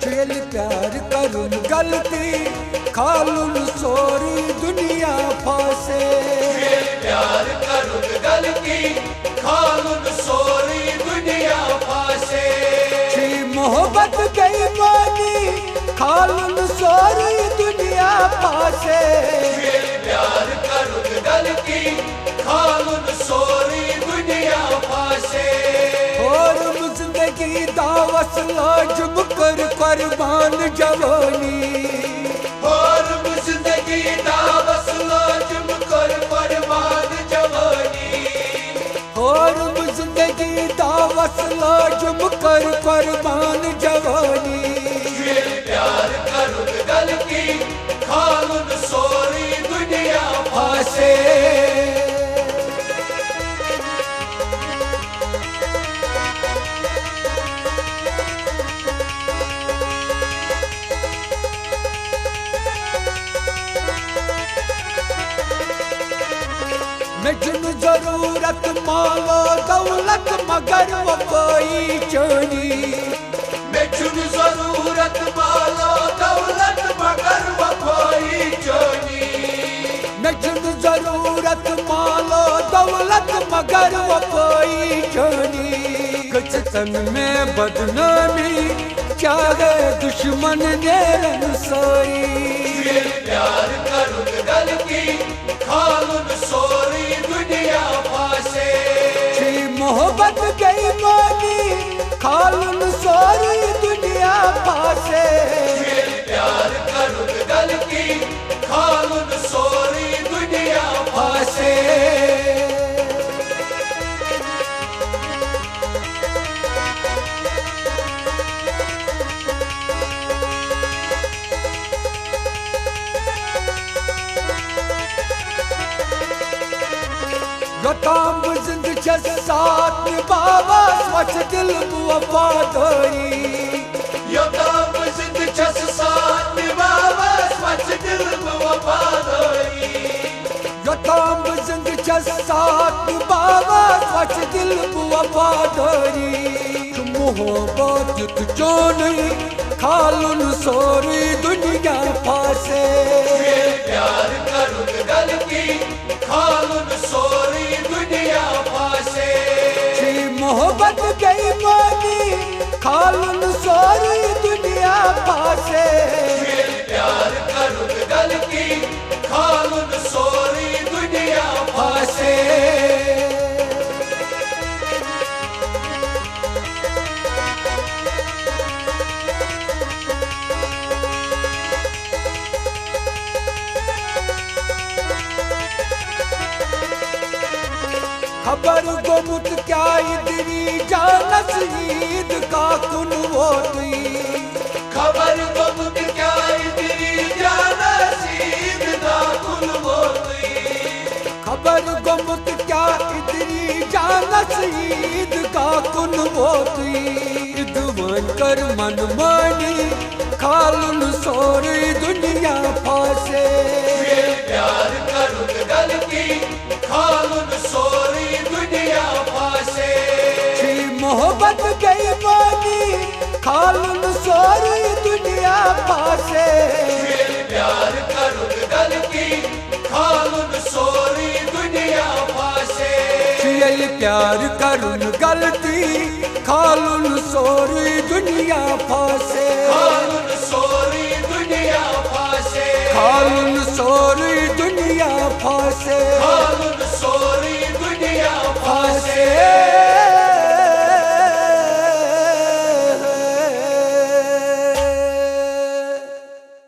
चुयल प्यार करुन गलती खालुन सोरी दुनिया फासे। चुयल प्यार करुन गलती खालुन सोरी दुनिया फासे। छी मोहब्बत बेईमानी खालुन सोरी दुनिया फासे। चुयल प्यार करुन गलती खालुन सोरी दुनिया फासे। और जिंदगी दावस लाजम कर कुर्बान जवानी। और जिंदगी दावस लाजम कर कुर्बान जवानी। और जिंदगी दावस लाजम कर कुर्बान जवानी। चुयल प्यार करुन गलती खालुन सोरी दुनिया फासे। मुझन जरूरत मालो दौलत मगर वफाई चोनी। मुझन जरूरत मालो दौलत मगर वफाई चोनी। मुझन जरूरत मालो दौलत मगर वफाई चोनी। कुछ तन में बदनामी चाहे दुश्मन ने रंसाई। चुयल प्यार करुन गलती खालुन सोरी दुनिया फासे। छी मोहब्बत बेईमानी खालुन सोरी दुनिया फासे। चुयल प्यार करुन गलती खालुन सोरी दुनिया फासे। योताम जिंद छस साथ निभावा स्वच्छ दिल वफादारी। योताम जिंद छस साथ निभावा स्वच्छ दिल वफादारी। योताम जिंद छस साथ निभावा स्वच्छ दिल वफादारी। मोहब्बत जो नहीं खालुन सोरी दुनिया फासे। चुयल प्यार करुन गलती खालुन सोरी दुनिया फासे। छी मोहब्बत बेईमानी खालुन सोरी दुनिया फासे। चुयल प्यार करुन गलती खालुन सोरी दुनिया फासे। खबर गुमुत क्या इदरी जानस ईद का कुन वोती। खबर गुमुत क्या इदरी जानस ईद का कुन वोती। खबर गुमुत क्या इदरी जानस ईद का कुन वोती। इदवन कर मन मानी खालुन सोरी दुनिया फासे। चुयल प्यार करुन गलती खालुन सोरी दुनिया फासे। छी मोहब्बत बेईमानी खालुन सोरी दुनिया फासे। चुयल प्यार करुन गलती खालुन सोरी दुनिया फासे। चुयल प्यार करुन गलती खालुन सोरी दुनिया फासे। खालुन सोरी दुनिया फासे। खालुन सोरी दुनिया फासे। खालुन